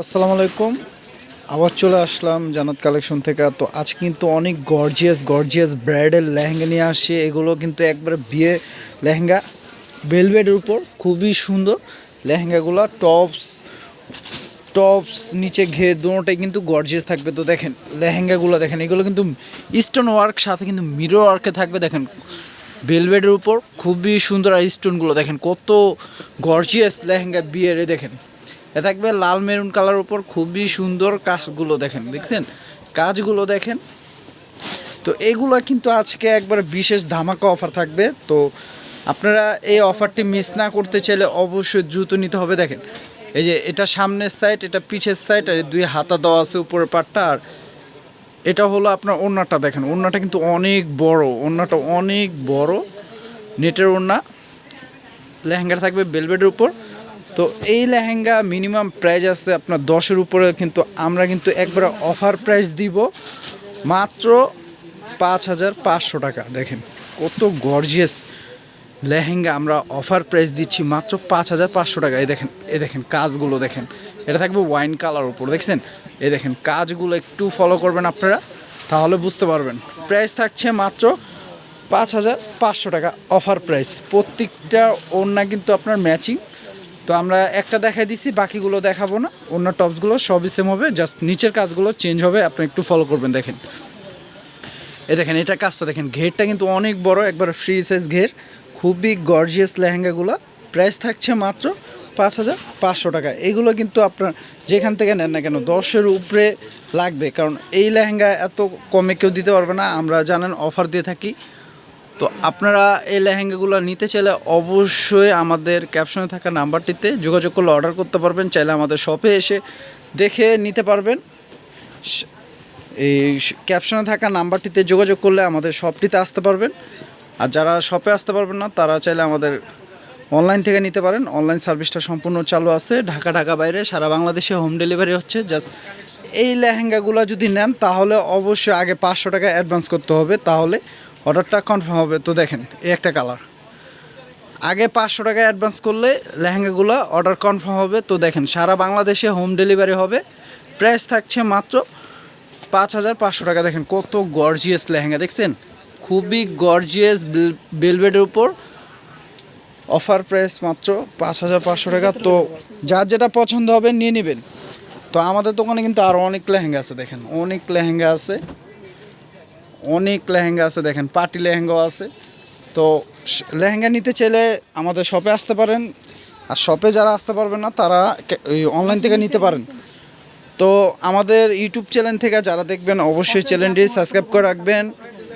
আসসালামু আলাইকুম। আবার চলে আসলাম জান্নাত কালেকশন থেকে। তো আজ কিন্তু অনেক গর্জিয়াস ব্রাইডাল লেহেঙ্গা নিয়ে আসি। এগুলো কিন্তু একবারে বিয়ে লেহেঙ্গা, ভেলভেটের উপর খুবই সুন্দর লেহেঙ্গাগুলো। টপস নিচে ঘের দুটোটাই কিন্তু গর্জিয়াস থাকবে। তো দেখেন লেহেঙ্গাগুলো দেখেন, এগুলো কিন্তু স্টোন ওয়ার্ক সাথে কিন্তু মিরর ওয়ার্কে থাকবে। দেখেন ভেলভেটের উপর খুবই সুন্দর। আর স্টোনগুলো দেখেন কত গর্জিয়াস লেহেঙ্গা বিয়ের। দেখেন এ থাকবে লাল মেরুন কালার উপর খুবই সুন্দর কাজগুলো দেখেন কাজগুলো দেখেন। তো এগুলো কিন্তু আজকে একবার বিশেষ ধামাকা অফার থাকবে। তো আপনারা এই অফারটি মিস না করতে চাইলে অবশ্যই দ্রুত নিতে হবে। দেখেন এই যে এটা সামনের সাইড, এটা পিছের সাইড, আর দুই হাতা দেওয়া আছে উপরের পাটটা। আর এটা হলো আপনার ওড়নাটা। দেখেন ওড়নাটা কিন্তু অনেক বড়, ওড়নাটা অনেক বড় নেটের ওড়না। লেহেঙ্গা থাকবে ভেলভেটের উপর। তো এই লেহেঙ্গা মিনিমাম প্রাইস আছে আপনার 10-এর উপরে, কিন্তু আমরা কিন্তু একবার অফার প্রাইস দিব মাত্র 5,500 টাকা। দেখেন কত গর্জিয়াস লেহেঙ্গা আমরা অফার প্রাইস দিচ্ছি মাত্র 5,500 টাকা। এই দেখেন কাজগুলো দেখেন। এটা থাকবে ওয়াইন কালার উপর, দেখছেন? এই দেখেন কাজগুলো একটু ফলো করবেন আপনারা, তাহলে বুঝতে পারবেন। প্রাইস থাকছে মাত্র 5,500 টাকা অফার প্রাইস। প্রত্যেকটা ওড়না কিন্তু আপনার ম্যাচিং। তো আমরা একটা দেখাই দিছি, বাকিগুলো দেখাবো না। অন্য টপসগুলো সবই সেম হবে, জাস্ট নিচের কাজগুলো চেঞ্জ হবে। আপনি একটু ফলো করবেন। দেখেন দেখেন এটা কাজটা দেখেন, ঘেরটা কিন্তু অনেক বড়, একবার ফ্রি সাইজ ঘের। খুবই গর্জিয়াস লেহেঙ্গাগুলো। প্রাইস থাকছে মাত্র 5,500 টাকা। এগুলো কিন্তু আপনার যেখান থেকে নেন না কেন 10-এর উপরে লাগবে, কারণ এই লেহেঙ্গা এত কমে কেউ দিতে পারবে না। আমরা জানেন অফার দিয়ে থাকি। তো আপনারা এই লেহেঙ্গাগুলো নিতে চাইলে অবশ্যই আমাদের ক্যাপশনে থাকা নাম্বারটিতে যোগাযোগ করলে অর্ডার করতে পারবেন। চাইলে আমাদের শপে এসে দেখে নিতে পারবেন। এই ক্যাপশনে থাকা নাম্বারটিতে যোগাযোগ করলে আমাদের শপটিতে আসতে পারবেন। আর যারা শপে আসতে পারবেন না, তারা চাইলে আমাদের অনলাইন থেকে নিতে পারেন। অনলাইন সার্ভিসটা সম্পূর্ণ চালু আছে। ঢাকা বাইরে সারা বাংলাদেশে হোম ডেলিভারি হচ্ছে। জাস্ট এই লেহেঙ্গাগুলো যদি নেন তাহলে অবশ্যই আগে 500 টাকা অ্যাডভান্স করতে হবে, তাহলে অর্ডারটা কনফার্ম হবে। তো দেখেন এই একটা কালার, আগে 500 টাকা অ্যাডভান্স করলে লেহেঙ্গাগুলো অর্ডার কনফার্ম হবে। তো দেখেন সারা বাংলাদেশে হোম ডেলিভারি হবে। প্রাইস থাকছে মাত্র 5,500 টাকা। দেখেন কত গর্জিয়াস লেহেঙ্গা, দেখছেন? খুবই গর্জিয়াস ভেলভেটের উপর অফার প্রাইস মাত্র 5,500 টাকা। তো যার যেটা পছন্দ হবে নিয়ে নেবেন। তো আমাদের দোকানে কিন্তু আরও অনেক লেহেঙ্গা আছে। দেখেন অনেক লেহেঙ্গা আছে, দেখেন পার্টি লেহেঙ্গাও আছে। তো লেহেঙ্গা নিতে চাইলে আমাদের শপে আসতে পারেন। আর শপে যারা আসতে পারবেন না, তারা অনলাইন থেকে নিতে পারেন। তো আমাদের ইউটিউব চ্যানেল থেকে যারা দেখবেন অবশ্যই চ্যানেলটি সাবস্ক্রাইব করে রাখবেন।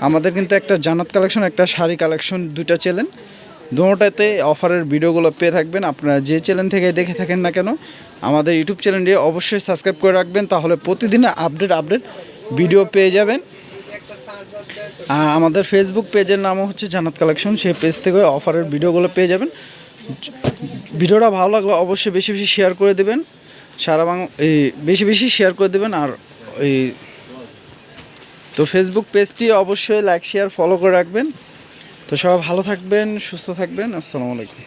আমাদের কিন্তু একটা জান্নাত কালেকশন, একটা শাড়ি কালেকশন, দুইটা চ্যানেল, দুটোটাতে অফারের ভিডিওগুলো পেয়ে থাকবেন। আপনারা যে চ্যানেল থেকে দেখে থাকেন না কেন, আমাদের ইউটিউব চ্যানেলটি অবশ্যই সাবস্ক্রাইব করে রাখবেন, তাহলে প্রতিদিনের আপডেট ভিডিও পেয়ে যাবেন। আর আমাদের ফেসবুক পেজের নামও হচ্ছে জান্নাত কালেকশন, সেই পেজ থেকে অফারের ভিডিওগুলো পেয়ে যাবেন। ভিডিওটা ভালো লাগলে অবশ্যই বেশি শেয়ার করে দেবেন। বেশি শেয়ার করে দেবেন। আর তো ফেসবুক পেজটি অবশ্যই লাইক শেয়ার ফলো করে রাখবেন। তো সবাই ভালো থাকবেন, সুস্থ থাকবেন। আসসালামু আলাইকুম।